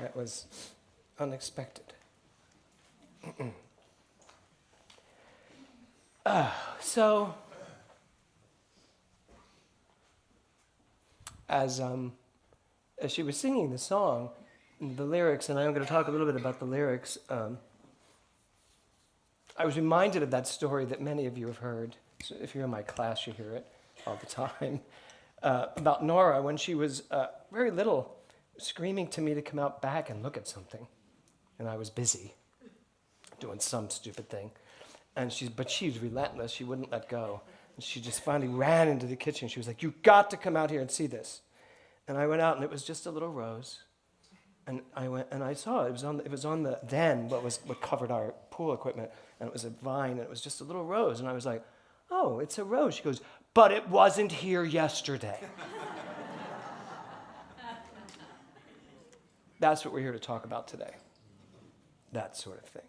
That was unexpected. So, as she was singing the song, the lyrics, and I'm going to talk a little bit about the lyrics, I was reminded of that story that many of you have heard. So if you're in my class, you hear it all the time, about Nora when she was very little, screaming to me to come out back and look at something. And I was busy doing some stupid thing. But she's relentless. She wouldn't let go. And she just finally ran into the kitchen. She was like, "You've got to come out here and see this." And I went out, and it was just a little rose. And I went, and I saw it. It was on the then what covered our pool equipment, and it was a vine, and it was just a little rose. And I was like, "Oh, it's a rose." She goes, "But it wasn't here yesterday." That's what we're here to talk about today. That sort of thing.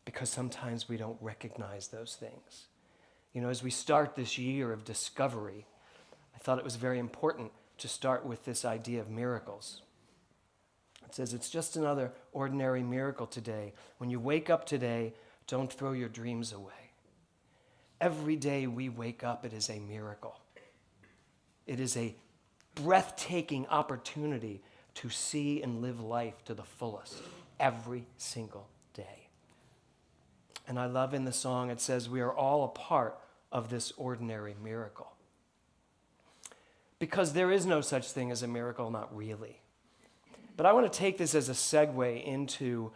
Because sometimes we don't recognize those things. You know, as we start this year of discovery, I thought it was very important to start with this idea of miracles. It says, it's just another ordinary miracle today. When you wake up today, don't throw your dreams away. Every day we wake up, it is a miracle. It is a breathtaking opportunity to see and live life to the fullest every single day. And I love in the song, it says, we are all a part of this ordinary miracle. Because there is no such thing as a miracle, not really. But I want to take this as a segue into,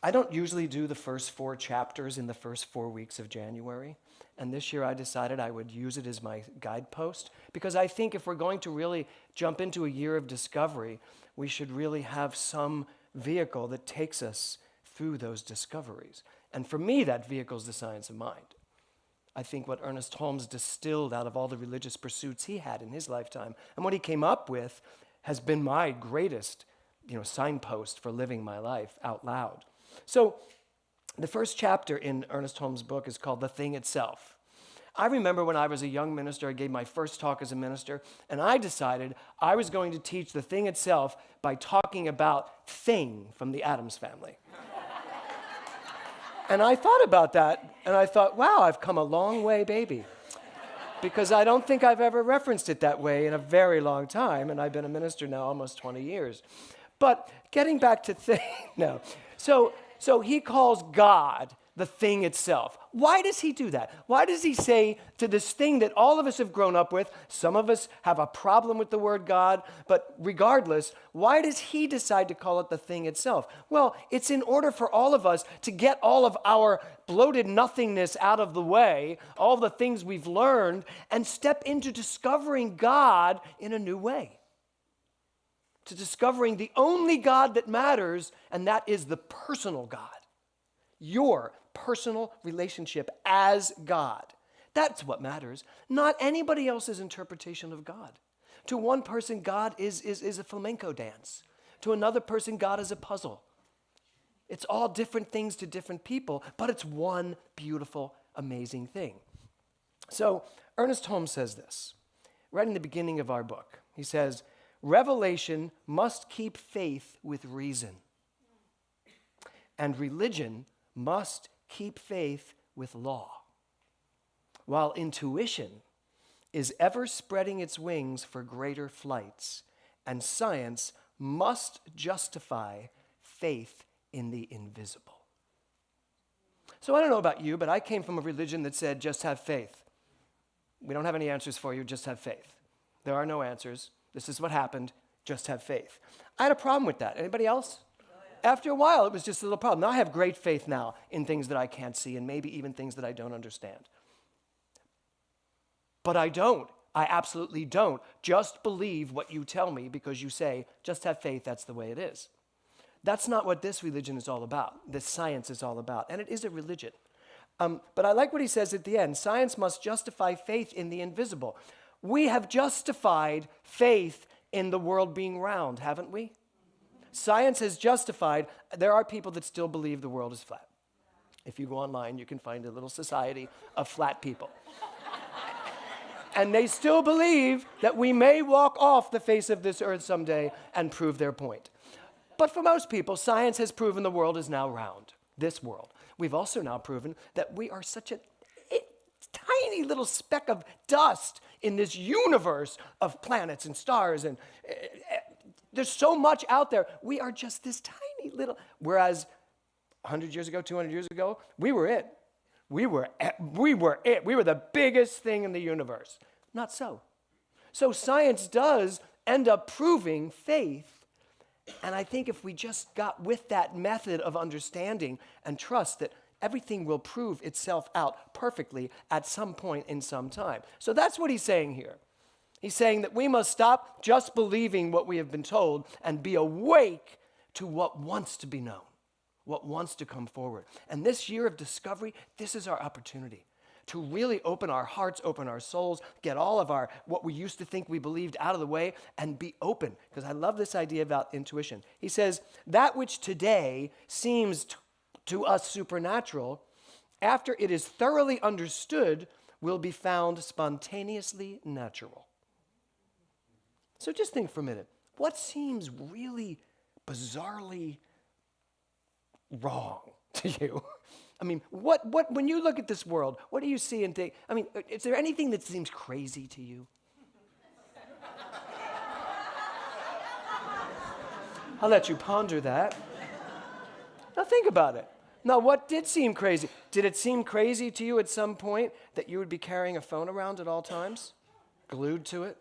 I don't usually do the first 4 chapters in the first 4 weeks of January. And this year I decided I would use it as my guidepost. Because I think if we're going to really jump into a year of discovery, we should really have some vehicle that takes us through those discoveries. And for me, that vehicle is the science of mind. I think what Ernest Holmes distilled out of all the religious pursuits he had in his lifetime, and what he came up with has been my greatest, signpost for living my life out loud. So the first chapter in Ernest Holmes' book is called The Thing Itself. I remember when I was a young minister, I gave my first talk as a minister, and I decided I was going to teach the thing itself by talking about Thing from the Addams Family. And I thought about that, and I thought, wow, I've come a long way, baby. Because I don't think I've ever referenced it that way in a very long time, and I've been a minister now almost 20 years. But getting back to Thing, no. So he calls God the thing itself. Why does he do that? Why does he say to this thing that all of us have grown up with, some of us have a problem with the word God, but regardless, why does he decide to call it the thing itself? Well, it's in order for all of us to get all of our bloated nothingness out of the way, all the things we've learned, and step into discovering God in a new way. To discovering the only God that matters, and that is the personal God. Your personal relationship as God. That's what matters, not anybody else's interpretation of God. To one person, God is a flamenco dance. To another person, God is a puzzle. It's all different things to different people, but it's one beautiful, amazing thing. So Ernest Holmes says this, right in the beginning of our book. He says, revelation must keep faith with reason, and religion must keep faith with law, while intuition is ever spreading its wings for greater flights, and science must justify faith in the invisible. So I don't know about you, but I came from a religion that said, just have faith. We don't have any answers for you, just have faith. There are no answers. This is what happened, just have faith. I had a problem with that. Anybody else? After a while, it was just a little problem. Now I have great faith now in things that I can't see and maybe even things that I don't understand. But I absolutely don't just believe what you tell me because you say, just have faith, that's the way it is. That's not what this religion is all about, this science is all about, and it is a religion. But I like what he says at the end, science must justify faith in the invisible. We have justified faith in the world being round, haven't we? Science has justified, there are people that still believe the world is flat. If you go online, you can find a little society of flat people. And they still believe that we may walk off the face of this earth someday and prove their point. But for most people, science has proven the world is now round, this world. We've also now proven that we are such a tiny little speck of dust in this universe of planets and stars, and there's so much out there. We are just this tiny little, whereas 100 years ago, 200 years ago, we were it. We were it. We were the biggest thing in the universe. Not so. So science does end up proving faith. And I think if we just got with that method of understanding and trust that everything will prove itself out perfectly at some point in some time. So that's what he's saying here. He's saying that we must stop just believing what we have been told and be awake to what wants to be known, what wants to come forward. And this year of discovery, this is our opportunity to really open our hearts, open our souls, get all of our, what we used to think we believed out of the way, and be open. Because I love this idea about intuition. He says, that which today seems to us supernatural, after it is thoroughly understood, will be found spontaneously natural. So just think for a minute. What seems really bizarrely wrong to you? I mean, what when you look at this world, what do you see and think? I mean, is there anything that seems crazy to you? I'll let you ponder that. Now think about it. Now, what did seem crazy? Did it seem crazy to you at some point that you would be carrying a phone around at all times? Glued to it?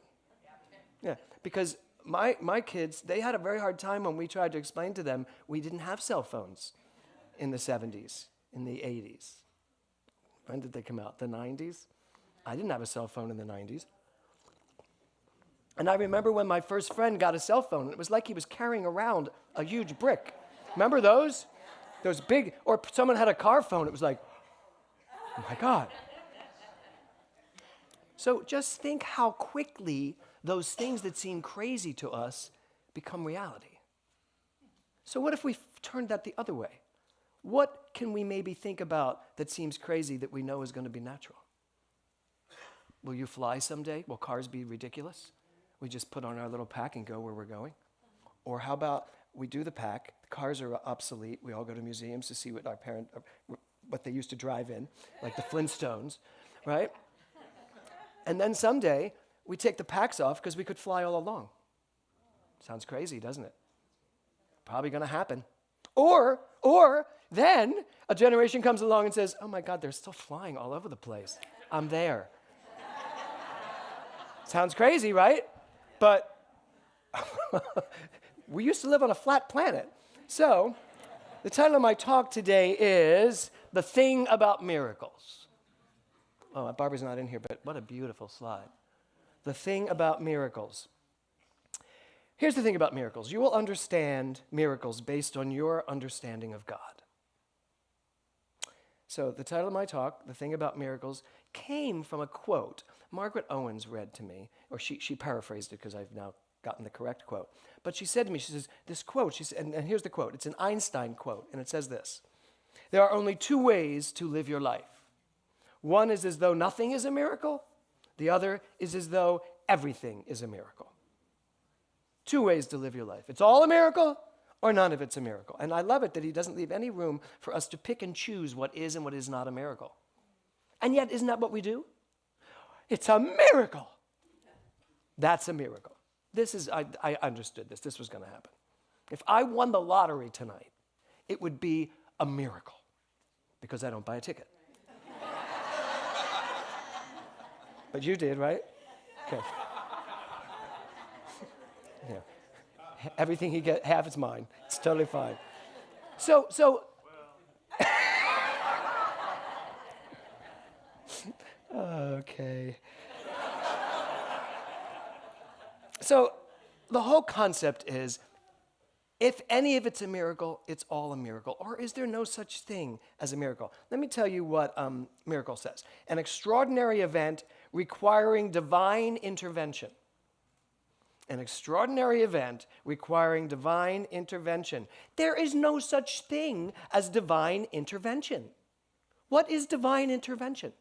Yeah, because my kids, they had a very hard time when we tried to explain to them we didn't have cell phones in the 70s, in the 80s. When did they come out? The 90s? I didn't have a cell phone in the 90s. And I remember when my first friend got a cell phone, it was like he was carrying around a huge brick. Remember those? Those big, or someone had a car phone, it was like, oh my God. So just think how quickly those things that seem crazy to us become reality. So what if we turned that the other way? What can we maybe think about that seems crazy that we know is going to be natural? Will you fly someday? Will cars be ridiculous? We just put on our little pack and go where we're going? Or how about we do the pack, the cars are obsolete, we all go to museums to see what they used to drive in, like the Flintstones, right? And then someday, we take the packs off because we could fly all along. Sounds crazy, doesn't it? Probably going to happen. Or then a generation comes along and says, oh my God, they're still flying all over the place. I'm there. Sounds crazy, right? But we used to live on a flat planet. So the title of my talk today is The Thing About Miracles. Oh, Barbara's not in here, but what a beautiful slide. The Thing About Miracles. Here's the thing about miracles. You will understand miracles based on your understanding of God. So the title of my talk, The Thing About Miracles, came from a quote Margaret Owens read to me, or she paraphrased it because I've now gotten the correct quote. But she said to me, she says, this quote, she said, and here's the quote. It's an Einstein quote, and it says this. There are only two ways to live your life. One is as though nothing is a miracle. The other is as though everything is a miracle. Two ways to live your life. It's all a miracle or none of it's a miracle. And I love it that he doesn't leave any room for us to pick and choose what is and what is not a miracle. And yet, isn't that what we do? It's a miracle. That's a miracle. I understood this. This was going to happen. If I won the lottery tonight, it would be a miracle because I don't buy a ticket. But you did, right? Okay. Yeah. Everything he gets, half is mine. It's totally fine. So. Okay. So the whole concept is, if any of it's a miracle, it's all a miracle. Or is there no such thing as a miracle? Let me tell you what miracle says. An extraordinary event requiring divine intervention. An extraordinary event requiring divine intervention. There is no such thing as divine intervention. What is divine intervention?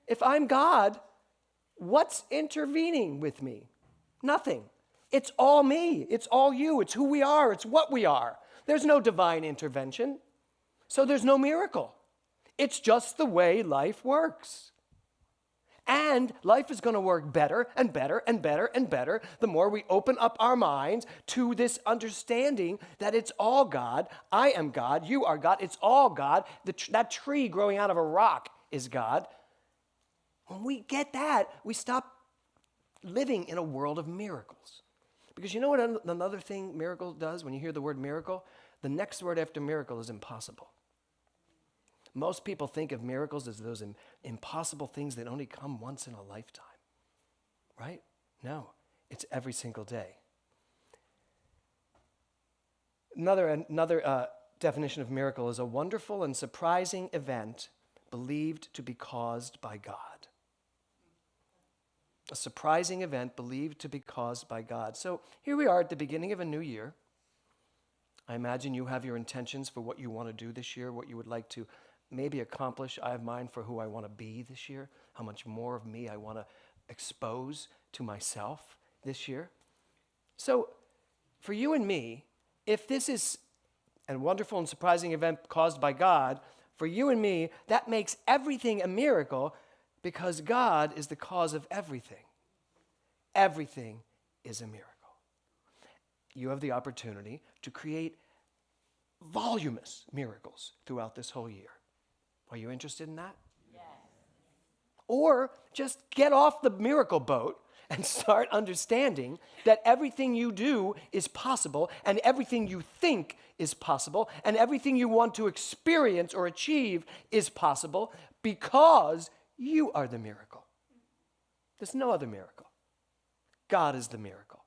If I'm God, what's intervening with me? Nothing. It's all me. It's all you. It's who we are. It's what we are. There's no divine intervention. So there's no miracle. It's just the way life works. And life is going to work better and better and better and better the more we open up our minds to this understanding that it's all God. I am God. You are God. It's all God. That tree growing out of a rock is God. When we get that, we stop living in a world of miracles. Because you know what another thing miracle does when you hear the word miracle? The next word after miracle is impossible. Most people think of miracles as those impossible things that only come once in a lifetime, right? No, it's every single day. Another definition of miracle is a wonderful and surprising event believed to be caused by God. A surprising event believed to be caused by God. So here we are at the beginning of a new year. I imagine you have your intentions for what you want to do this year, what you would like to maybe accomplish. I have mine for who I want to be this year, how much more of me I want to expose to myself this year. So for you and me, if this is a wonderful and surprising event caused by God, for you and me, that makes everything a miracle because God is the cause of everything. Everything is a miracle. You have the opportunity to create voluminous miracles throughout this whole year. Are you interested in that? Yes. Or just get off the miracle boat and start understanding that everything you do is possible and everything you think is possible and everything you want to experience or achieve is possible because you are the miracle. There's no other miracle. God is the miracle.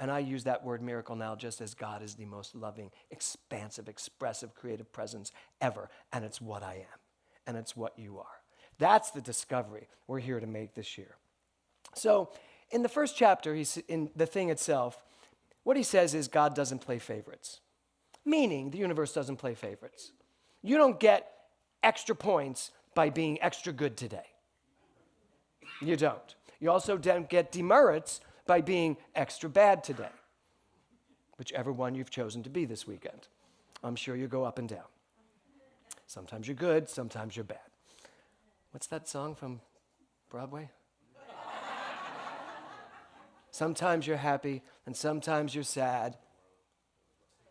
And I use that word miracle now just as God is the most loving, expansive, expressive, creative presence ever. And it's what I am. And it's what you are. That's the discovery we're here to make this year. So in the first chapter, in the thing itself, what he says is God doesn't play favorites. Meaning the universe doesn't play favorites. You don't get extra points by being extra good today. You don't. You also don't get demerits by being extra bad today. Whichever one you've chosen to be this weekend. I'm sure you go up and down. Sometimes you're good, sometimes you're bad. What's that song from Broadway? Sometimes you're happy and sometimes you're sad.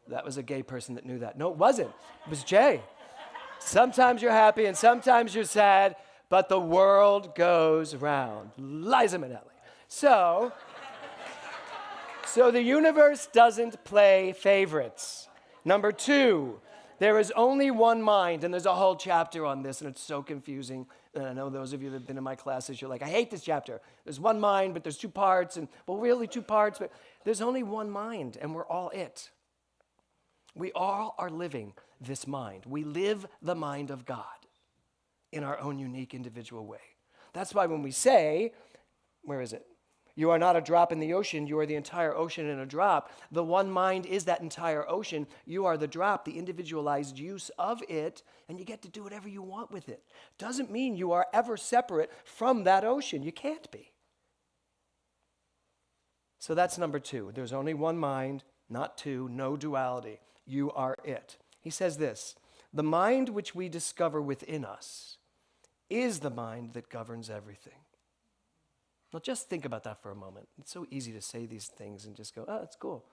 That was a gay person that knew that. No, it wasn't. It was Jay. Sometimes you're happy and sometimes you're sad, but the world goes round. Liza Minnelli. So the universe doesn't play favorites. Number 2, there is only one mind, and there's a whole chapter on this, and it's so confusing. And I know those of you that have been in my classes, you're like, I hate this chapter. There's one mind, but there's 2 parts, and well, really 2 parts, but there's only one mind, and we're all it. We all are living this mind. We live the mind of God in our own unique individual way. That's why when we say, where is it? You are not a drop in the ocean, you are the entire ocean in a drop. The one mind is that entire ocean. You are the drop, the individualized use of it, and you get to do whatever you want with it. Doesn't mean you are ever separate from that ocean. You can't be. So that's number 2. There's only one mind, not 2, no duality. You are it. He says this, the mind which we discover within us is the mind that governs everything. Now just think about that for a moment. It's so easy to say these things and just go, oh, that's cool.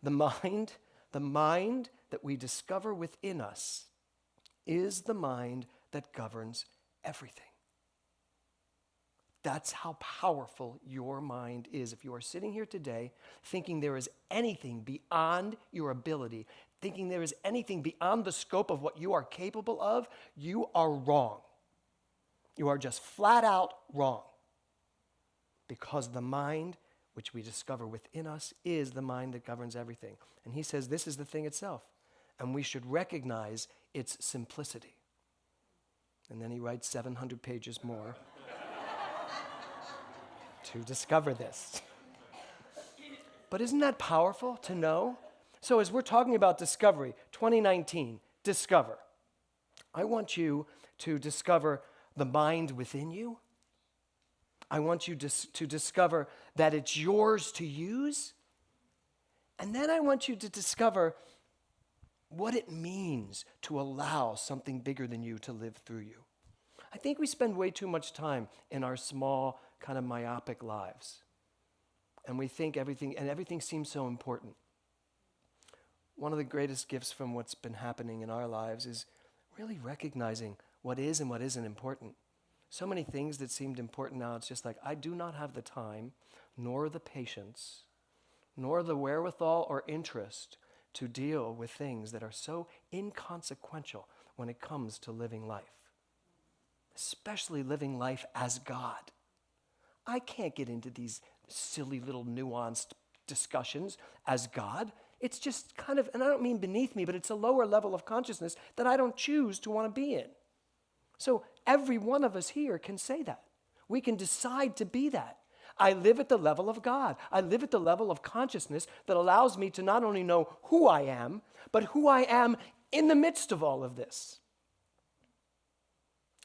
The mind that we discover within us is the mind that governs everything. That's how powerful your mind is. If you are sitting here today thinking there is anything beyond your ability, thinking there is anything beyond the scope of what you are capable of, you are wrong. You are just flat out wrong. Because the mind which we discover within us is the mind that governs everything. And he says this is the thing itself. And we should recognize its simplicity. And then he writes 700 pages more to discover this. But isn't that powerful to know? So as we're talking about discovery, 2019, discover. I want you to discover the mind within you. I want you to discover that it's yours to use. And then I want you to discover what it means to allow something bigger than you to live through you. I think we spend way too much time in our small, kind of myopic lives. And we think everything seems so important. One of the greatest gifts from what's been happening in our lives is really recognizing what is and what isn't important. So many things that seemed important now, it's just like, I do not have the time, nor the patience, nor the wherewithal or interest to deal with things that are so inconsequential when it comes to living life, especially living life as God. I can't get into these silly little nuanced discussions as God. It's just kind of, and I don't mean beneath me, but it's a lower level of consciousness that I don't choose to want to be in. So every one of us here can say that. We can decide to be that. I live at the level of God. I live at the level of consciousness that allows me to not only know who I am, but who I am in the midst of all of this.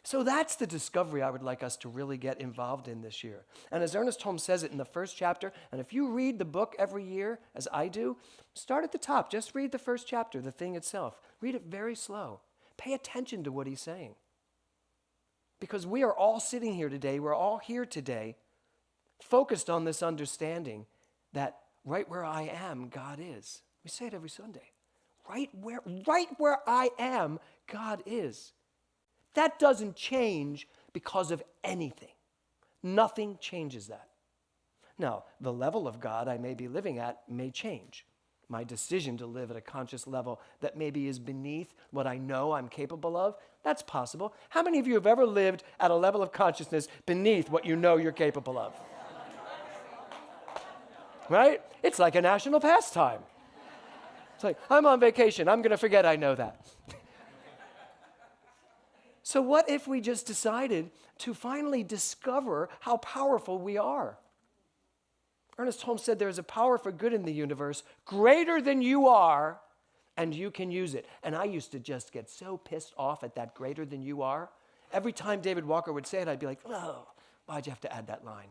So that's the discovery I would like us to really get involved in this year. And as Ernest Holmes says it in the first chapter, and if you read the book every year, as I do, start at the top. Just read the first chapter, the thing itself. Read it very slow. Pay attention to what he's saying. Because we are all sitting here today, we're all here today, focused on this understanding that right where I am, God is. We say it every Sunday. Right where I am, God is. That doesn't change because of anything. Nothing changes that. Now, the level of God I may be living at may change. My decision to live at a conscious level that maybe is beneath what I know I'm capable of, that's possible. How many of you have ever lived at a level of consciousness beneath what you know you're capable of? Right? It's like a national pastime. It's like, I'm on vacation. I'm going to forget I know that. So what if we just decided to finally discover how powerful we are? Ernest Holmes said there is a power for good in the universe greater than you are, and you can use it. And I used to just get so pissed off at that greater than you are. Every time David Walker would say it, I'd be like, oh, why'd you have to add that line?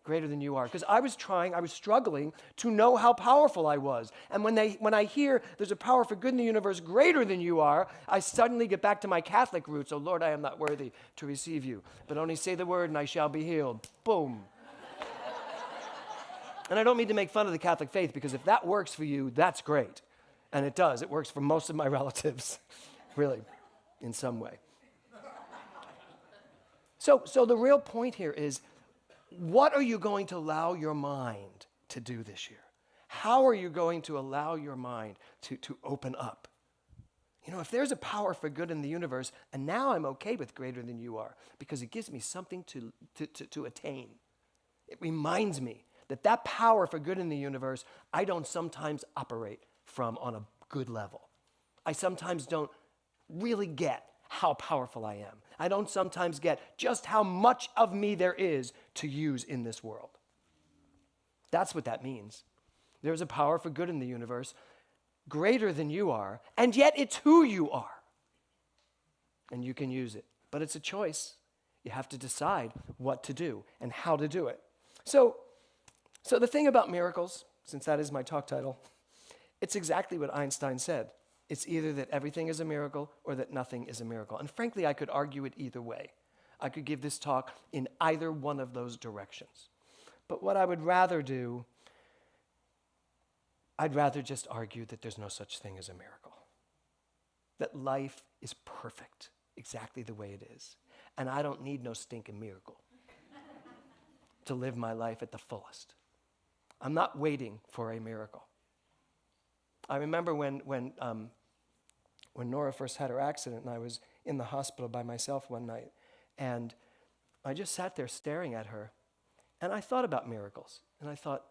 Greater than you are. Because I was struggling to know how powerful I was. And when I hear there's a power for good in the universe greater than you are, I suddenly get back to my Catholic roots. Oh, Lord, I am not worthy to receive you. But only say the word and I shall be healed. Boom. And I don't mean to make fun of the Catholic faith, because if that works for you, that's great. And it does. It works for most of my relatives, really, in some way. So the real point here is, what are you going to allow your mind to do this year? How are you going to allow your mind to open up? You know, if there's a power for good in the universe, and now I'm okay with greater than you are, because it gives me something to attain. It reminds me that power for good in the universe, I don't sometimes operate from on a good level. I sometimes don't really get how powerful I am. I don't sometimes get just how much of me there is to use in this world. That's what that means. There's a power for good in the universe greater than you are, and yet it's who you are. And you can use it. But it's a choice. You have to decide what to do and how to do it. So the thing about miracles, since that is my talk title, it's exactly what Einstein said. It's either that everything is a miracle or that nothing is a miracle. And frankly, I could argue it either way. I could give this talk in either one of those directions. But what I would rather do, I'd rather just argue that there's no such thing as a miracle. That life is perfect exactly the way it is. And I don't need no stinking miracle to live my life at the fullest. I'm not waiting for a miracle. I remember when Nora first had her accident and I was in the hospital by myself one night, and I just sat there staring at her, and I thought about miracles. And I thought,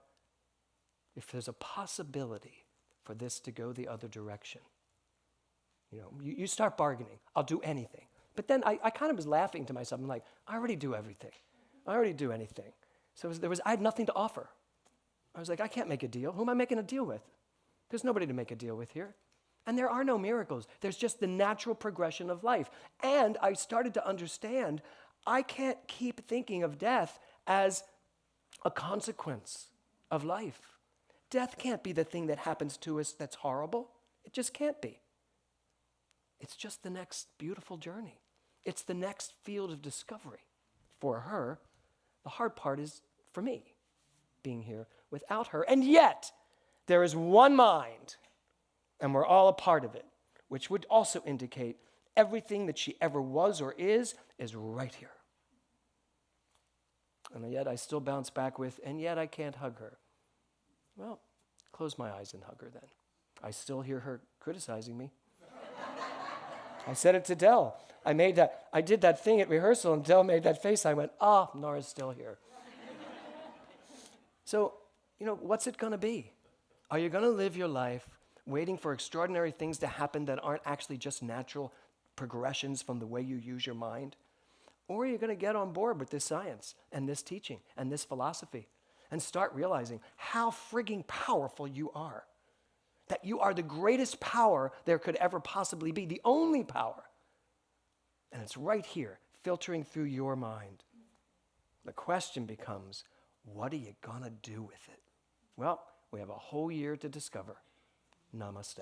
if there's a possibility for this to go the other direction, you start bargaining. I'll do anything. But then I kind of was laughing to myself. I'm like, I already do everything. I already do anything. So I had nothing to offer. I was like, I can't make a deal. Who am I making a deal with? There's nobody to make a deal with here. And there are no miracles. There's just the natural progression of life. And I started to understand I can't keep thinking of death as a consequence of life. Death can't be the thing that happens to us that's horrible. It just can't be. It's just the next beautiful journey. It's the next field of discovery. For her, the hard part is for me, being here without her. And yet, there is one mind, and we're all a part of it, which would also indicate everything that she ever was or is right here. And yet I still bounce back with, and yet I can't hug her. Well, close my eyes and hug her then. I still hear her criticizing me. I said it to Del. I did that thing at rehearsal, and Del made that face. I went, Nora's still here. So, what's it going to be? Are you going to live your life waiting for extraordinary things to happen that aren't actually just natural progressions from the way you use your mind? Or are you going to get on board with this science and this teaching and this philosophy and start realizing how frigging powerful you are? That you are the greatest power there could ever possibly be, the only power. And it's right here, filtering through your mind. The question becomes, what are you going to do with it? Well, we have a whole year to discover. Namaste.